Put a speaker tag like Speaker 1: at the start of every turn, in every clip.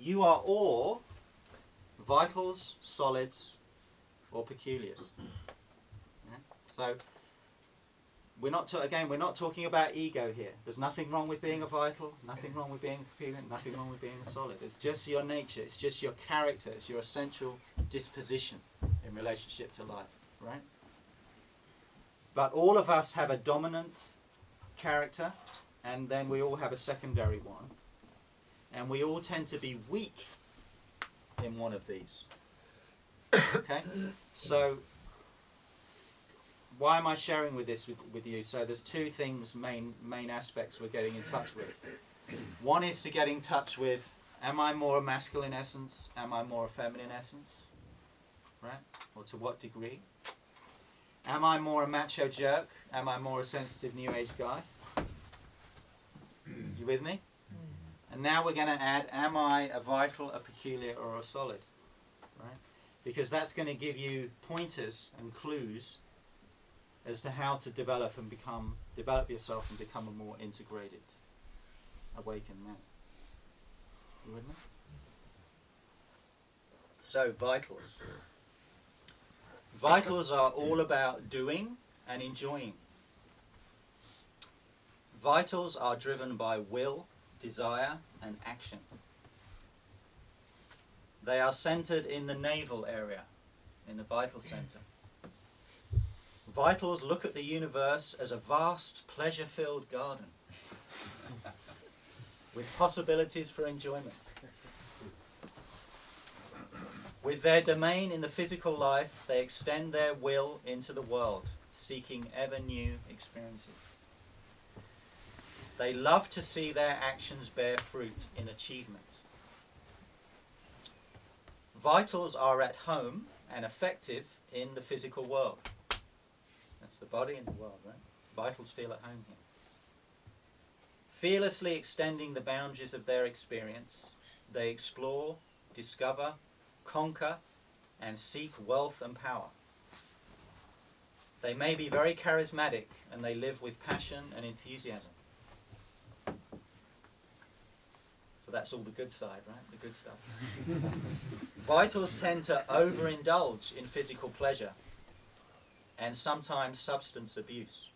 Speaker 1: you are all vitals, solids, or peculiars. Yeah? So we're not talking about ego here. There's nothing wrong with being a vital, nothing wrong with being a peculiar, nothing wrong with being a solid. It's just your nature, it's just your character, it's your essential disposition in relationship to life, right? But all of us have a dominant character, and then we all have a secondary one. And we all tend to be weak in one of these. Okay? So, why am I sharing this with you? So there's two things, main aspects we're getting in touch with. One is to get in touch with, am I more a masculine essence? Am I more a feminine essence? Right? Or to what degree? Am I more a macho jerk? Am I more a sensitive new age guy? You with me? And now we're going to add, am I a vital, a peculiar, or a solid? Right? Because that's going to give you pointers and clues as to how to develop yourself and become a more integrated, awakened man. You with me? So, vitals. Vitals are all about doing and enjoying. Vitals are driven by will, desire, and action. They are centered in the navel area, in the vital center. Vitals look at the universe as a vast, pleasure-filled garden with possibilities for enjoyment. With their domain in the physical life, they extend their will into the world, seeking ever new experiences. They love to see their actions bear fruit in achievement. Vitals are at home and effective in the physical world. That's the body and the world, right? Vitals feel at home here. Fearlessly extending the boundaries of their experience, they explore, discover, conquer, and seek wealth and power. They may be very charismatic, and they live with passion and enthusiasm. So that's all the good side, right? The good stuff. Vitals tend to overindulge in physical pleasure and sometimes substance abuse,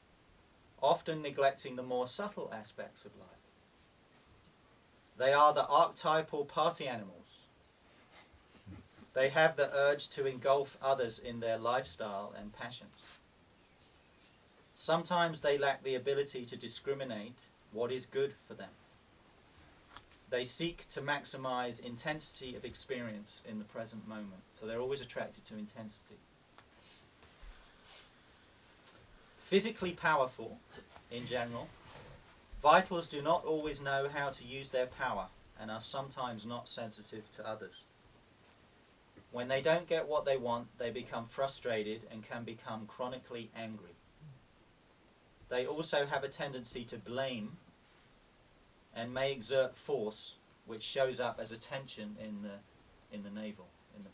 Speaker 1: often neglecting the more subtle aspects of life. They are the archetypal party animals. They have the urge to engulf others in their lifestyle and passions. Sometimes they lack the ability to discriminate what is good for them. They seek to maximize intensity of experience in the present moment. So they're always attracted to intensity. Physically powerful, in general, vitals do not always know how to use their power and are sometimes not sensitive to others. When they don't get what they want, they become frustrated and can become chronically angry. They also have a tendency to blame and may exert force, which shows up as a tension in the navel, in the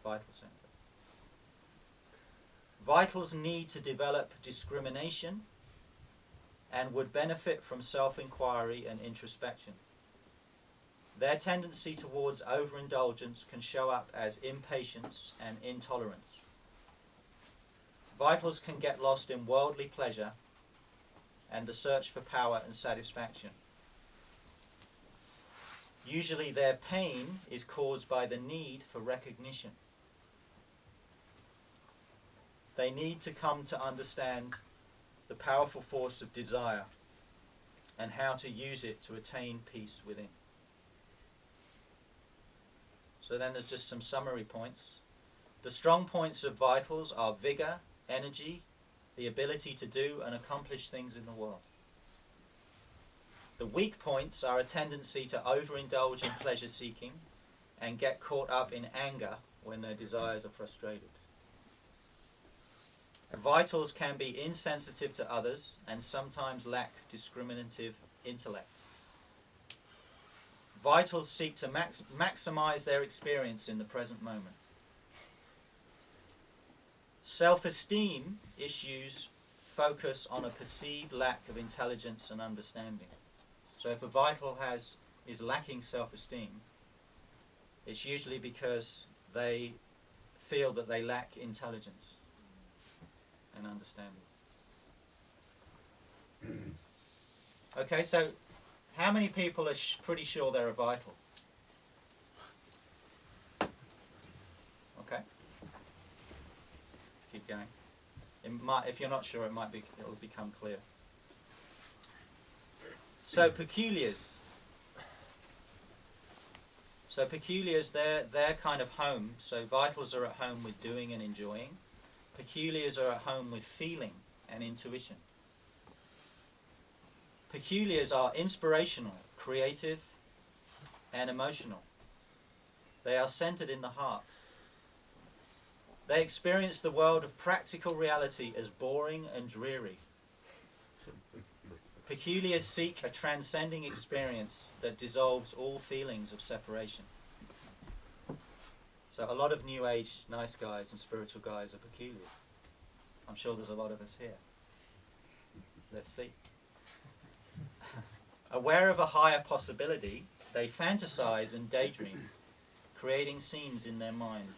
Speaker 1: vital center. Vitals need to develop discrimination and would benefit from self-inquiry and introspection. Their tendency towards overindulgence can show up as impatience and intolerance. Vitals can get lost in worldly pleasure and the search for power and satisfaction. Usually their pain is caused by the need for recognition. They need to come to understand the powerful force of desire and how to use it to attain peace within. So then there's just some summary points. The strong points of vitals are vigor, energy, the ability to do and accomplish things in the world. The weak points are a tendency to overindulge in pleasure seeking and get caught up in anger when their desires are frustrated. Vitals can be insensitive to others and sometimes lack discriminative intellect. Vitals seek to maximize their experience in the present moment. Self-esteem issues focus on a perceived lack of intelligence and understanding. So if a vital is lacking self-esteem, it's usually because they feel that they lack intelligence and understanding. Okay, so how many people are pretty sure they're a vital? Okay, let's keep going. It might, if you're not sure, it'll become clear. So peculiars. So peculiars, they're kind of home. So vitals are at home with doing and enjoying. Peculiars are at home with feeling and intuition. Peculiars are inspirational, creative, and emotional. They are centered in the heart. They experience the world of practical reality as boring and dreary. Peculiars seek a transcending experience that dissolves all feelings of separation. So a lot of New Age nice guys and spiritual guys are peculiar. I'm sure there's a lot of us here. Let's see. Aware of a higher possibility, they fantasize and daydream, creating scenes in their mind.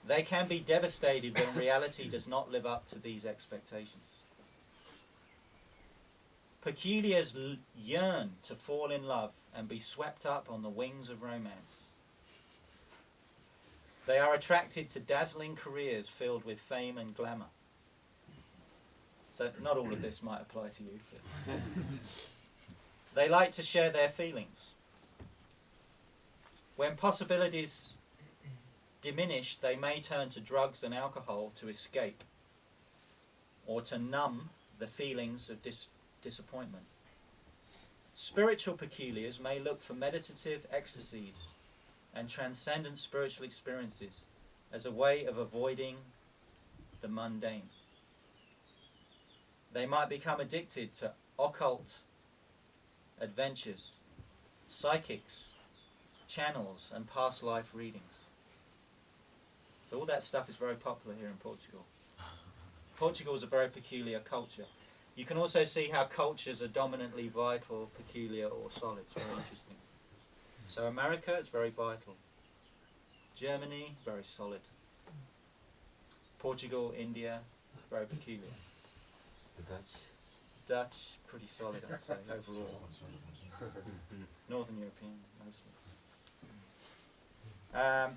Speaker 1: They can be devastated when reality does not live up to these expectations. Peculiars yearn to fall in love and be swept up on the wings of romance. They are attracted to dazzling careers filled with fame and glamour. So not all of this might apply to you. But they like to share their feelings. When possibilities diminish, they may turn to drugs and alcohol to escape or to numb the feelings of disappointment. Spiritual peculiars may look for meditative ecstasies and transcendent spiritual experiences as a way of avoiding the mundane. They might become addicted to occult adventures, psychics, channels, and past life readings. So all that stuff is very popular here in Portugal. Portugal is a very peculiar culture. You can also see how cultures are dominantly vital, peculiar, or solid. It's very interesting. So America is very vital. Germany, very solid. Portugal, India, very peculiar.
Speaker 2: The Dutch?
Speaker 1: Dutch, pretty solid, I'd say, overall. Northern European, mostly.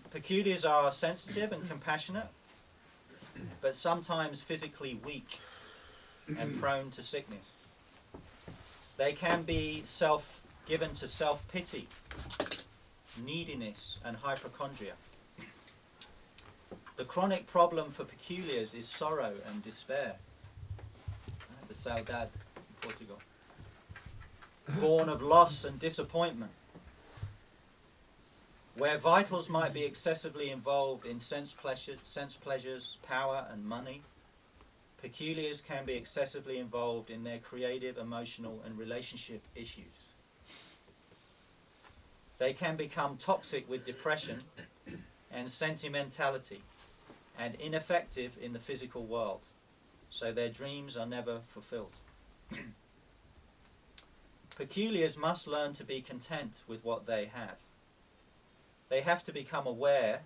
Speaker 1: Peculiars are sensitive and compassionate, but sometimes physically weak and prone to sickness. They can be given to self-pity, neediness, and hypochondria. The chronic problem for peculiars is sorrow and despair. The saudade in Portugal. Born of loss and disappointment. Where vitals might be excessively involved in sense pleasures, power, and money, peculiars can be excessively involved in their creative, emotional, and relationship issues. They can become toxic with depression and sentimentality and ineffective in the physical world, so their dreams are never fulfilled. Peculiars must learn to be content with what they have. They have to become aware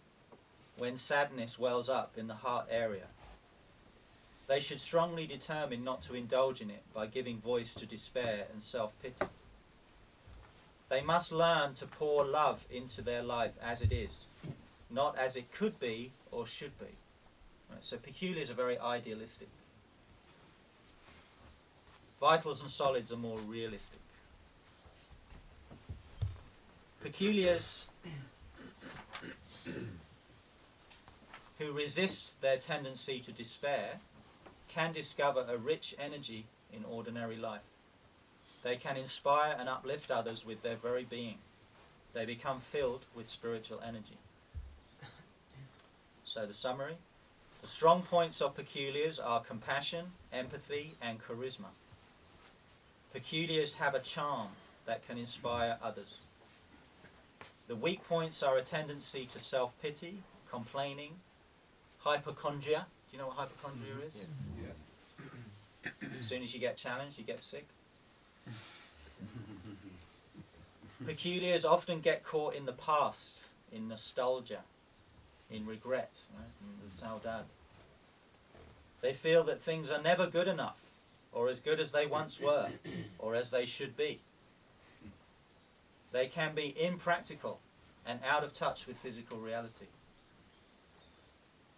Speaker 1: when sadness wells up in the heart area. They should strongly determine not to indulge in it by giving voice to despair and self-pity. They must learn to pour love into their life as it is, not as it could be or should be. Right, so peculiars are very idealistic. Vitals and solids are more realistic. Peculiars who resist their tendency to despair can discover a rich energy in ordinary life. They can inspire and uplift others with their very being. They become filled with spiritual energy. So the summary. The strong points of peculiars are compassion, empathy, and charisma. Peculiars have a charm that can inspire others. The weak points are a tendency to self-pity, complaining, hypochondria. Do you know what hypochondria is?
Speaker 2: Yeah.
Speaker 1: As soon as you get challenged, you get sick. Peculiars often get caught in the past, in nostalgia, in regret, right? In the saudade. They feel that things are never good enough, or as good as they once were, or as they should be. They can be impractical and out of touch with physical reality.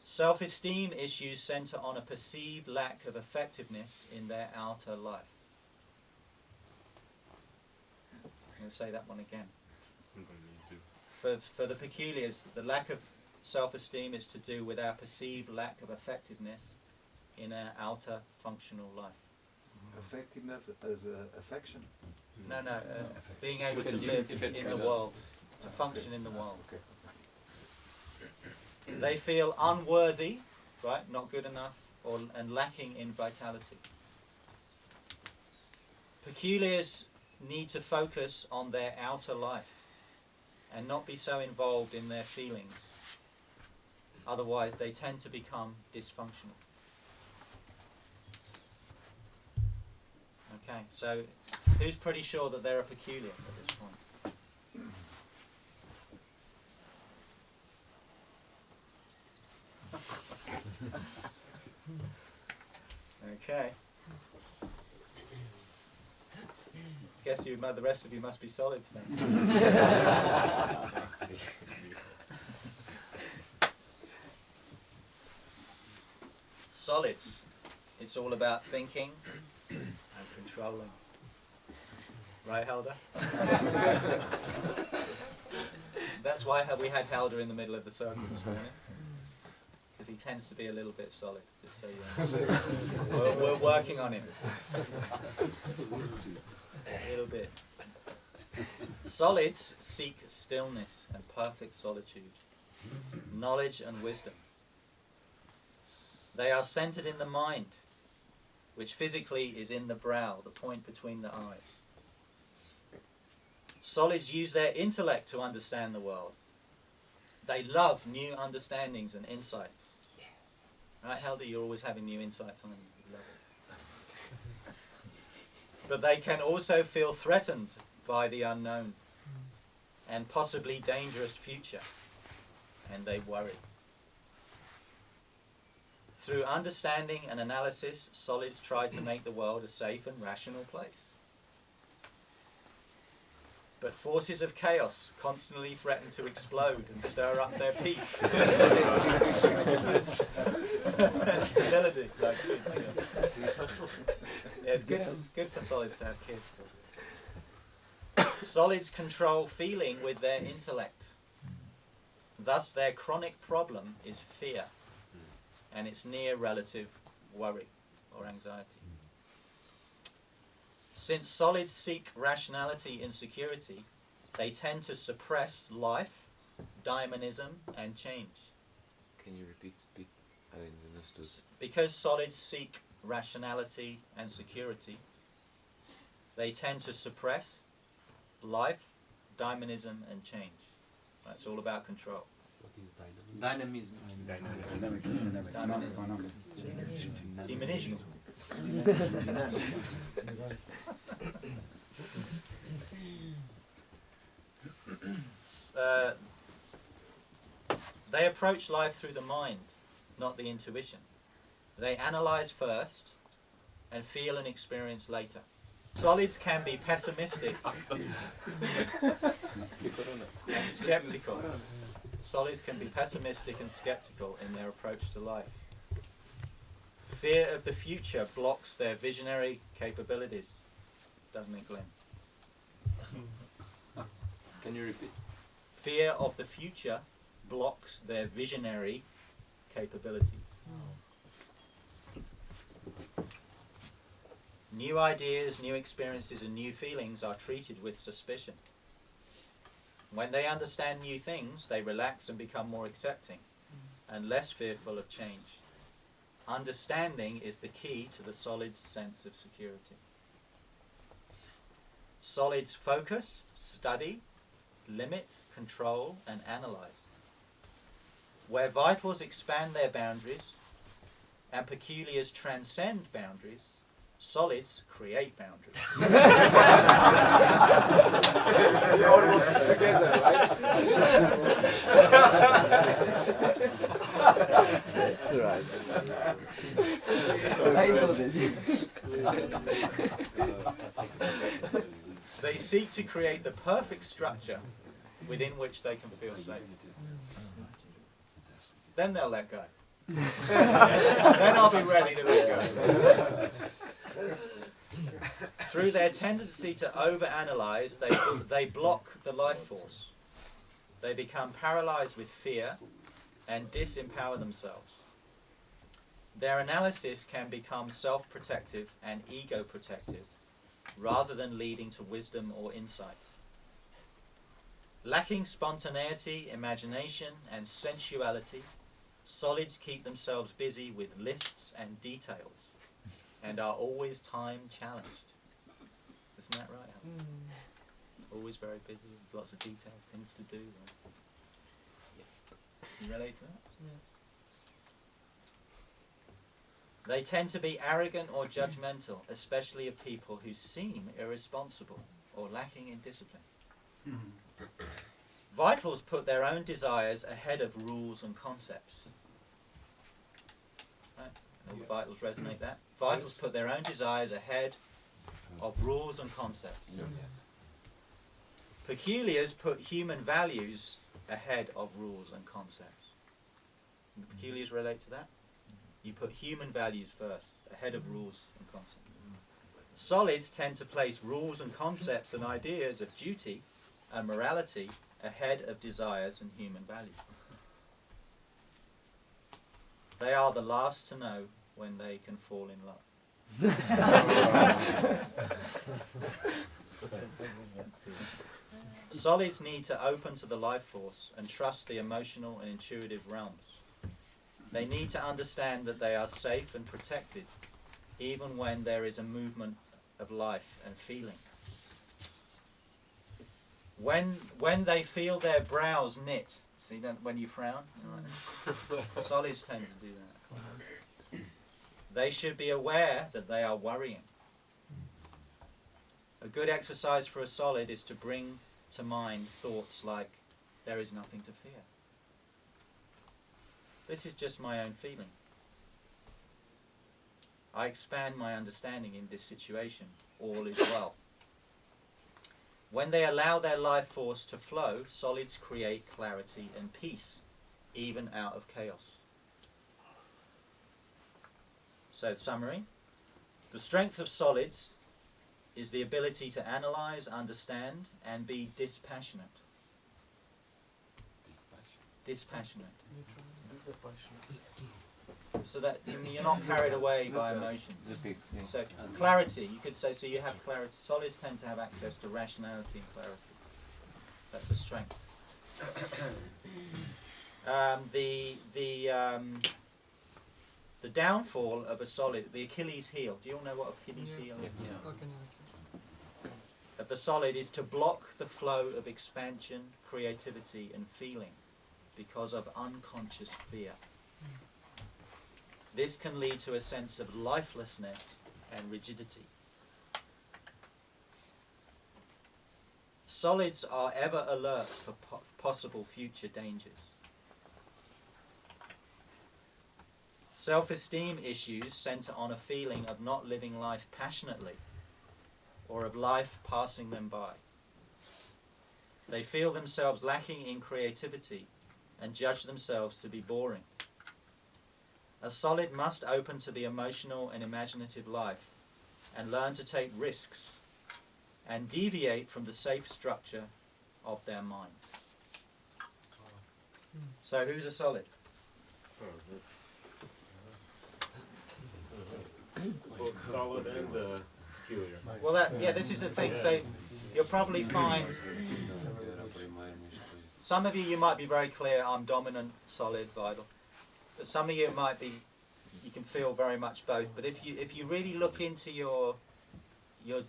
Speaker 1: Self-esteem issues center on a perceived lack of effectiveness in their outer life. I'm going to say that one again. For the peculiars, the lack of self-esteem is to do with our perceived lack of effectiveness in our outer functional life.
Speaker 2: Effectiveness as affection?
Speaker 1: No, being able to live in the world, to function in the world.
Speaker 2: Okay.
Speaker 1: They feel unworthy, right, not good enough, and lacking in vitality. Peculiars need to focus on their outer life and not be so involved in their feelings. Otherwise, they tend to become dysfunctional. Okay, so who's pretty sure that they're a peculiar at this point? Okay. Guess the rest of you must be solids then. Solids. It's all about thinking and controlling. Right, Helder? That's why we had Helder in the middle of the circle this morning. Because he tends to be a little bit solid. Just so you know. We're working on him. A little bit. Solids seek stillness and perfect solitude, knowledge and wisdom. They are centered in the mind, which physically is in the brow, the point between the eyes. Solids use their intellect to understand the world. They love new understandings and insights. Right, Helder, you're always having new insights on them. You love it. But they can also feel threatened by the unknown and possibly dangerous future, and they worry. Through understanding and analysis, solids try to make the world a safe and rational place. But forces of chaos constantly threaten to explode and stir up their peace. And stability, like kids, yeah. Yeah, it's good for solids to have kids. Solids control feeling with their intellect. Thus their chronic problem is fear and its near relative worry or anxiety. Since solids seek rationality in security, they tend to suppress life, dynamism, and change.
Speaker 3: Can you repeat? I didn't understood.
Speaker 1: Because solids seek rationality and security, they tend to suppress life, dynamism, and change. Right, it's all about control.
Speaker 3: What is dynamism?
Speaker 1: Diminution. They approach life through the mind, not the intuition. They analyze first and feel and experience later. Solids can be pessimistic and skeptical. Solids can be pessimistic and skeptical in their approach to life. Fear of the future blocks their visionary capabilities, doesn't it, Glenn?
Speaker 3: Can you repeat?
Speaker 1: Fear of the future blocks their visionary capabilities. New ideas, new experiences, and new feelings are treated with suspicion. When they understand new things, they relax and become more accepting and less fearful of change. Understanding is the key to the solid's sense of security. Solids focus, study, limit, control, and analyze. Where vitals expand their boundaries and peculiars transcend boundaries, Solids create boundaries. They seek to create the perfect structure within which they can feel safe. Then they'll let go. Then I'll be ready to let go. Through their tendency to overanalyze, they block the life force. They become paralyzed with fear and disempower themselves. Their analysis can become self-protective and ego-protective, rather than leading to wisdom or insight. Lacking spontaneity, imagination, and sensuality, solids keep themselves busy with lists and details, and are always time challenged. Isn't that right, Helen? Always very busy, with lots of details, things to do. Right? Can you relate to that?
Speaker 4: Yeah.
Speaker 1: They tend to be arrogant or judgmental, especially of people who seem irresponsible or lacking in discipline. Vitals put their own desires ahead of rules and concepts. Right? All the vitals resonate that? Vitals put their own desires ahead of rules and concepts. Peculiars put human values ahead of rules and concepts. And the peculiars relate to that? You put human values first, ahead of rules and concepts. Solids tend to place rules and concepts and ideas of duty and morality ahead of desires and human values. They are the last to know when they can fall in love. Solids need to open to the life force and trust the emotional and intuitive realms. They need to understand that they are safe and protected, even when there is a movement of life and feeling. When they feel their brows knit, see that when you frown? Right. Solids tend to do that. They should be aware that they are worrying. A good exercise for a solid is to bring to mind thoughts like, there is nothing to fear. This is just my own feeling. I expand my understanding in this situation. All is well. When they allow their life force to flow, solids create clarity and peace, even out of chaos. So, summary. The strength of solids is the ability to analyze, understand, and be dispassionate. Dispassionate. So that you're not carried away by emotion. So clarity, you could say, so you have clarity. Solids tend to have access to rationality and clarity. That's the strength. The downfall of a solid, the Achilles heel. Do you all know what Achilles heel is?
Speaker 4: Yeah.
Speaker 1: Of the solid is to block the flow of expansion, creativity, and feeling because of unconscious fear. This can lead to a sense of lifelessness and rigidity. Solids are ever alert for possible future dangers. Self-esteem issues center on a feeling of not living life passionately or of life passing them by. They feel themselves lacking in creativity and judge themselves to be boring. A solid must open to the emotional and imaginative life and learn to take risks and deviate from the safe structure of their mind. So who's a solid?
Speaker 5: Both solid and peculiar.
Speaker 1: Well, this is the thing. So you'll probably find some of you might be very clear, I'm dominant, solid, vital. But some of you might be, you can feel very much both. But if you really look into your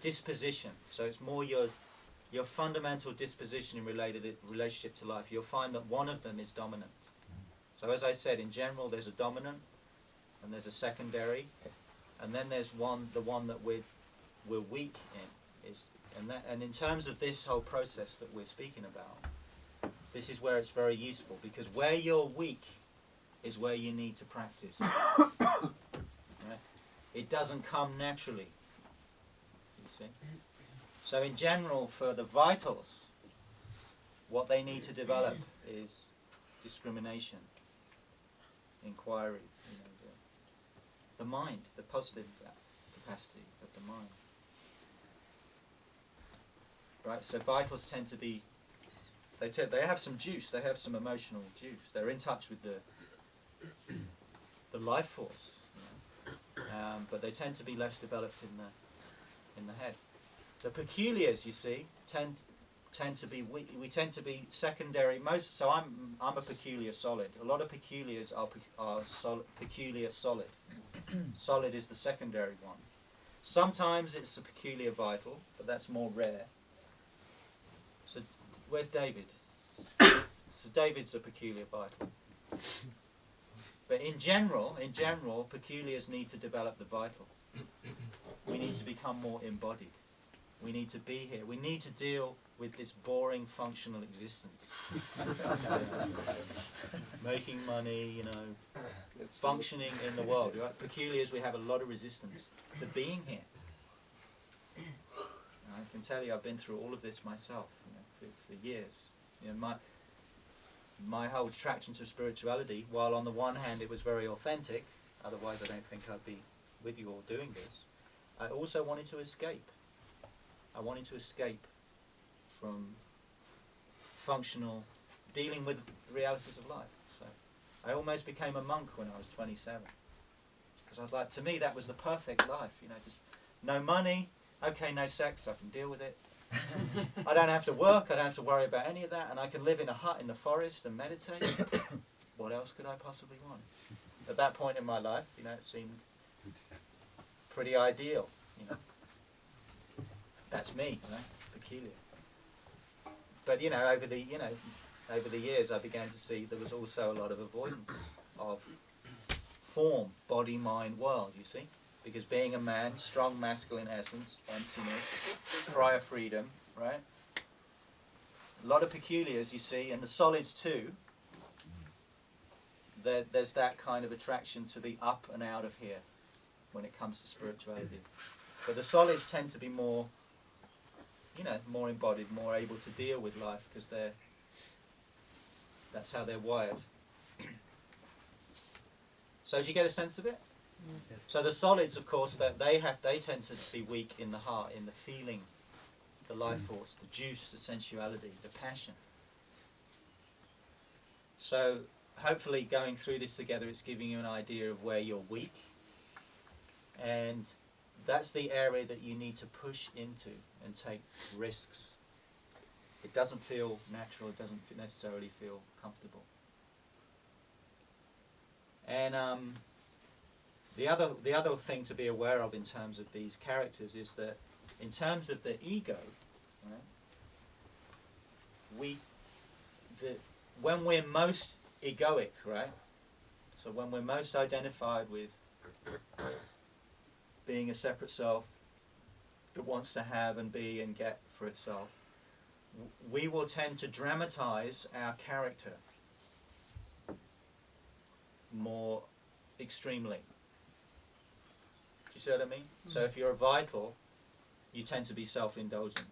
Speaker 1: disposition, so it's more your fundamental disposition in relationship to life, you'll find that one of them is dominant. So as I said, in general, there's a dominant and there's a secondary, and then there's the one that we're weak in. And in terms of this whole process that we're speaking about, this is where it's very useful, because where you're weak is where you need to practice. Right? It doesn't come naturally. You see? So in general, for the vitals, what they need to develop is discrimination, inquiry, the mind, the positive capacity of the mind. Right, so vitals tend to be, they have some juice, they have some emotional juice. They're in touch with the life force, but they tend to be less developed in the head. The peculiars, you see, tend to be weak. We tend to be secondary. So I'm a peculiar solid. A lot of peculiars are peculiar solid. Solid is the secondary one. Sometimes it's a peculiar vital, but that's more rare. So where's David? So David's a peculiar vital. But in general, peculiars need to develop the vital. We need to become more embodied. We need to be here. We need to deal with this boring functional existence. Making money, functioning in the world. Right? Peculiars, we have a lot of resistance to being here. I can tell you, I've been through all of this myself, for years. My whole attraction to spirituality, while on the one hand it was very authentic, otherwise I don't think I'd be with you all doing this, I also wanted to escape. I wanted to escape from functional, dealing with the realities of life. So I almost became a monk when I was 27. Because I was like, to me that was the perfect life, just no money, okay, no sex, I can deal with it. I don't have to work, I don't have to worry about any of that, and I can live in a hut in the forest and meditate. What else could I possibly want? At that point in my life, it seemed pretty ideal. That's me, peculiar. But over the years, I began to see there was also a lot of avoidance of form, body, mind, world. You see. Because being a man, strong masculine essence, emptiness, prior freedom, right? A lot of peculiars, you see, and the solids too. There's that kind of attraction to the up and out of here when it comes to spirituality. But the solids tend to be more, more embodied, more able to deal with life because that's how they're wired. So do you get a sense of it? Yes. So the solids, of course, that they tend to be weak in the heart, in the feeling, the life force, the juice, the sensuality, the passion. So hopefully going through this together, it's giving you an idea of where you're weak, and that's the area that you need to push into and take risks. It doesn't feel natural, it doesn't necessarily feel comfortable. And the other thing to be aware of in terms of these characters is that in terms of the ego, right, when we're most egoic, right, so when we're most identified with being a separate self that wants to have and be and get for itself, we will tend to dramatize our character more extremely. Do you see what I mean? Mm-hmm. So if you're a vital, you tend to be self-indulgent,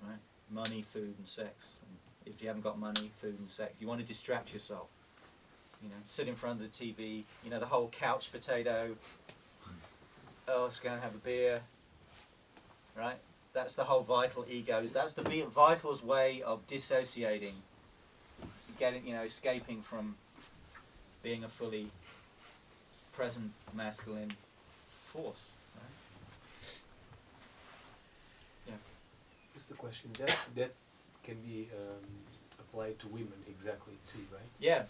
Speaker 1: right? Money, food and sex. And if you haven't got money, food and sex, you want to distract yourself. Sit in front of the TV, the whole couch potato. Oh, let's go and have a beer. Right? That's the whole vital egos. That's the vital's way of dissociating, escaping from being a fully present masculine force. Right? Yeah.
Speaker 4: Just a question. That can be applied to women exactly too, right?
Speaker 1: Yeah,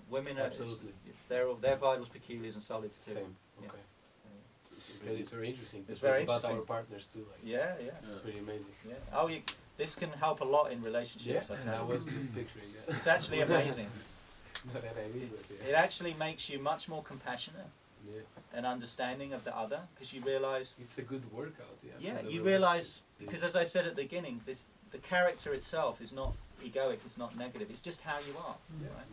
Speaker 1: women are
Speaker 4: absolutely.
Speaker 1: They're vitals, peculiars, and solids too.
Speaker 4: Same. Okay.
Speaker 1: Yeah.
Speaker 4: It's very interesting.
Speaker 1: It's very
Speaker 4: about
Speaker 1: interesting.
Speaker 4: our partners too.
Speaker 1: Yeah.
Speaker 4: It's pretty amazing.
Speaker 1: Yeah. Oh, this can help a lot in relationships.
Speaker 4: Yeah, I was just picturing that.
Speaker 1: It's actually amazing.
Speaker 4: Not that I mean, but yeah.
Speaker 1: It actually makes you much more compassionate. an understanding of the other, because you realize,
Speaker 4: It's a good workout, yeah. for the
Speaker 1: you
Speaker 4: relationship.
Speaker 1: realize, because as I said at the beginning, the character itself is not egoic, it's not negative, it's just how you are. Right?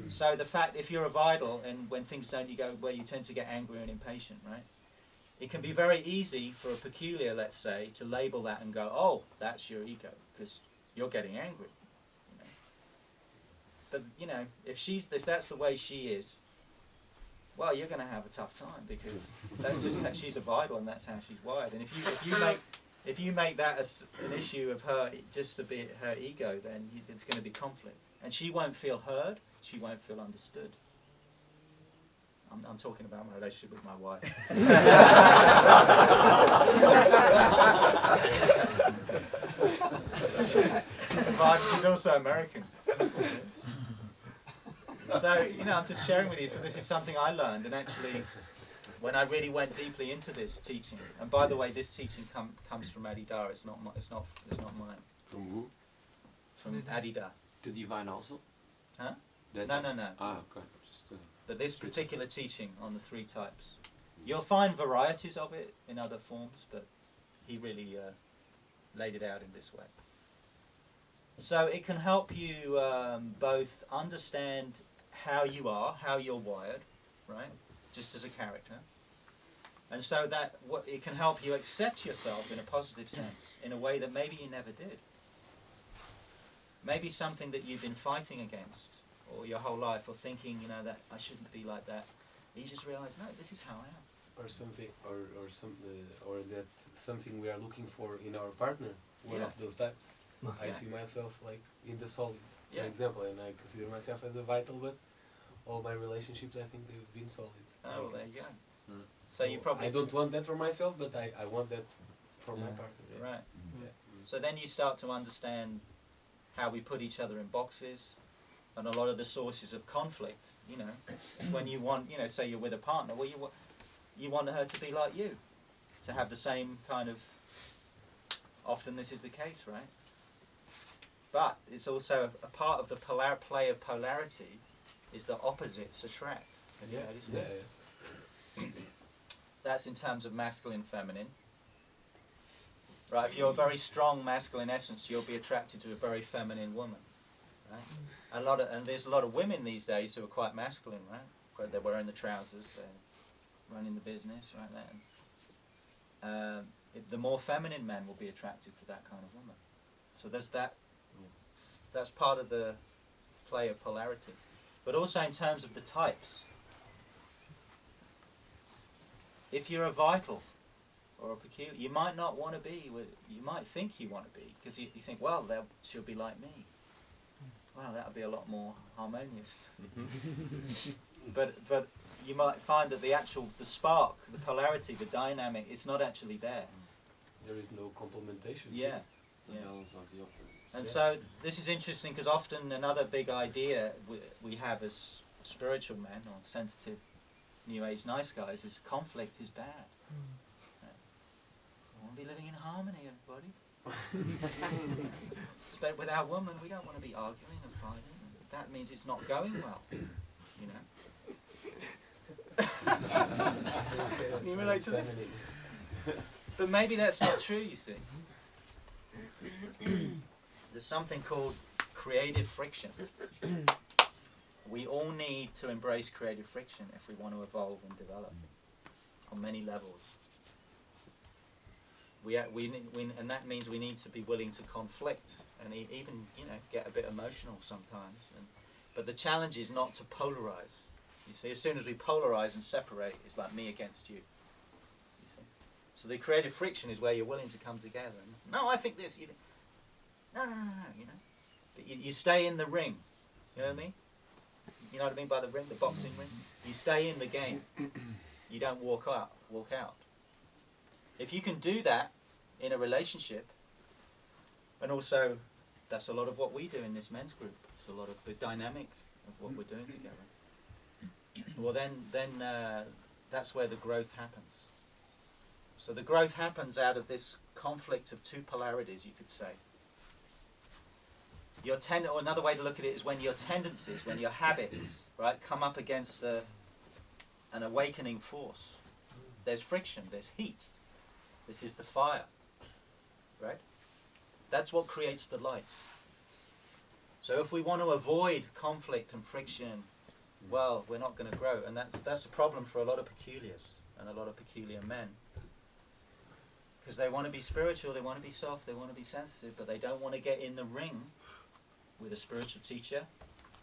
Speaker 1: So the fact, if you're a vital, and when things don't go well, you tend to get angry and impatient, right? It can be very easy for a peculiar, let's say, to label that and go, oh, that's your ego, because you're getting angry. You know? But, you know, if that's the way she is, well, you're going to have a tough time, because that's just how she's a vital, and that's how she's wired. And if you make that an issue of her, just to be her ego, then it's going to be conflict. And she won't feel heard, she won't feel understood. I'm talking about my relationship with my wife. She's a vibe, she's also American. So, you know, I'm just sharing with you, so this is something I learned, and actually, when I really went deeply into this teaching, and by the way, this teaching comes from Adida, it's not mine.
Speaker 3: From who?
Speaker 1: From Adida.
Speaker 3: The divine also?
Speaker 1: Huh?
Speaker 3: That
Speaker 1: No.
Speaker 3: Ah, okay. Just
Speaker 1: But this particular teaching on the three types, you'll find varieties of it in other forms, but he really laid it out in this way. So it can help you both understand how you are, how you're wired, right, just as a character, and so that it can help you accept yourself in a positive sense, in a way that maybe you never did. Maybe something that you've been fighting against or your whole life, or thinking, you know, that I shouldn't be like that. You just realize, no, this is how I am.
Speaker 4: Or something, or that something we are looking for in our partner. One
Speaker 1: Yeah.
Speaker 4: of those types. I
Speaker 1: Yeah.
Speaker 4: see myself like in the solid, for
Speaker 1: Yeah.
Speaker 4: example, and I consider myself as a vital. But all my relationships, I think they've been solid.
Speaker 1: Oh, well,
Speaker 4: Like,
Speaker 1: there you go.
Speaker 3: Mm.
Speaker 1: So you probably
Speaker 4: I don't want that for myself, but I want that for my
Speaker 3: Yeah.
Speaker 4: partner. Yeah.
Speaker 1: right.
Speaker 4: Yeah.
Speaker 1: So then you start to understand how we put each other in boxes, and a lot of the sources of conflict. You know, is when you want, you know, say you're with a partner, well, you want her to be like you, to have the same kind of. Often this is the case, right? But it's also a part of the play of polarity is that opposites attract. Have you
Speaker 4: Yeah.
Speaker 1: noticed
Speaker 4: Yeah.
Speaker 1: this? That's in terms of masculine, feminine. Right, if you're a very strong masculine essence, you'll be attracted to a very feminine woman. Right? And there's a lot of women these days who are quite masculine, right? Where they're wearing the trousers, they're running the business, right there. The more feminine men will be attracted to that kind of woman. So there's that. That's part of the play of polarity. But also in terms of the types. If you're a vital or a peculiar, you might not want to be with, you might think you want to be, because you think, well, she'll be like me. Well, that would be a lot more harmonious. but you might find that the spark, the polarity, the dynamic, it's not actually there.
Speaker 4: There is no complementation.
Speaker 1: Yeah.
Speaker 3: the balance of the opposites.
Speaker 1: And
Speaker 4: Yeah.
Speaker 1: so this is interesting, because often another big idea we have as spiritual men or sensitive New Age nice guys is conflict is bad. We want to be living in harmony, everybody. But with our woman, we don't want to be arguing and fighting. That means it's not going well, you know. You relate to this? But maybe that's not true, you see. There's something called creative friction. We all need to embrace creative friction if we want to evolve and develop on many levels. And that means we need to be willing to conflict and even, you know, get a bit emotional sometimes. But the challenge is not to polarize. You see, as soon as we polarize and separate, it's like me against you. You see? So the creative friction is where you're willing to come together. No, I think this. No, you know. But you stay in the ring. You know what I mean? You know what I mean by the ring, the boxing ring? You stay in the game. You don't walk out. If you can do that in a relationship, and also that's a lot of what we do in this men's group. It's a lot of the dynamic of what we're doing together. Well, then that's where the growth happens. So the growth happens out of this conflict of two polarities, you could say. Or another way to look at it is when your tendencies, when your habits, right, come up against an awakening force. There's friction, there's heat. This is the fire, right? That's what creates the light. So if we want to avoid conflict and friction, well, we're not going to grow. And that's a problem for a lot of peculiars and a lot of peculiar men. Because they want to be spiritual, they want to be soft, they want to be sensitive, but they don't want to get in the ring with a spiritual teacher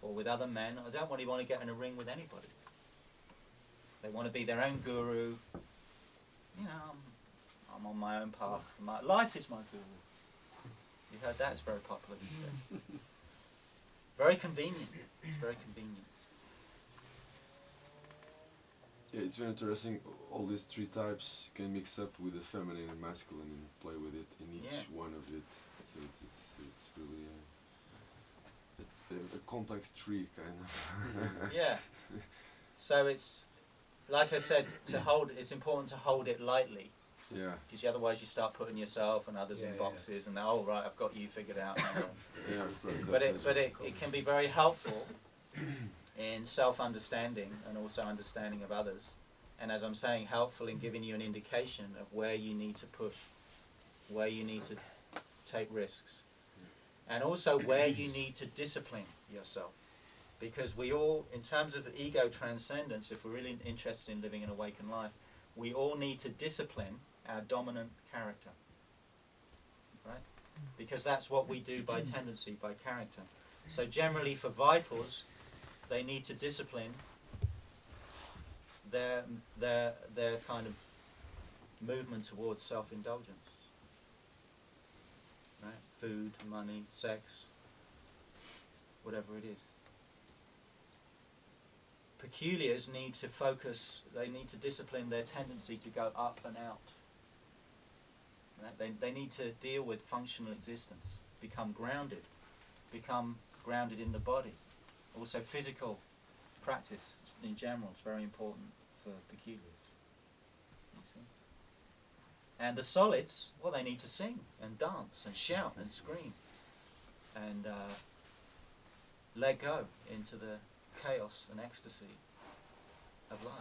Speaker 1: or with other men. I don't really want to get in a ring with anybody. They want to be their own guru. You know, I'm on my own path. My life is my guru. You heard that? It's very popular these days. Very convenient. It's very convenient.
Speaker 6: Yeah, it's very interesting. All these three types can mix up with the feminine and masculine and play with it in each one of it. So it's really a complex tree, kind of.
Speaker 1: Yeah. So it's, like I said, it's important to hold it lightly.
Speaker 6: Yeah.
Speaker 1: Because otherwise you start putting yourself and others in boxes and oh right, I've got you figured out now. But it can be very helpful in self-understanding and also understanding of others. And as I'm saying, helpful in giving you an indication of where you need to push, where you need to take risks, and also where you need to discipline yourself. Because we all, in terms of ego transcendence, if we're really interested in living an awakened life, we all need to discipline our dominant character. Right? Because that's what we do by tendency, by character. So generally for vitals, they need to discipline their kind of movement towards self-indulgence. Right? Food, money, sex, whatever it is. Peculiars need to focus, they need to discipline their tendency to go up and out. Right? They need to deal with functional existence, become grounded in the body. Also physical practice in general is very important for peculiars. You see? And the solids, well, they need to sing and dance and shout and scream and let go into the chaos and ecstasy of life.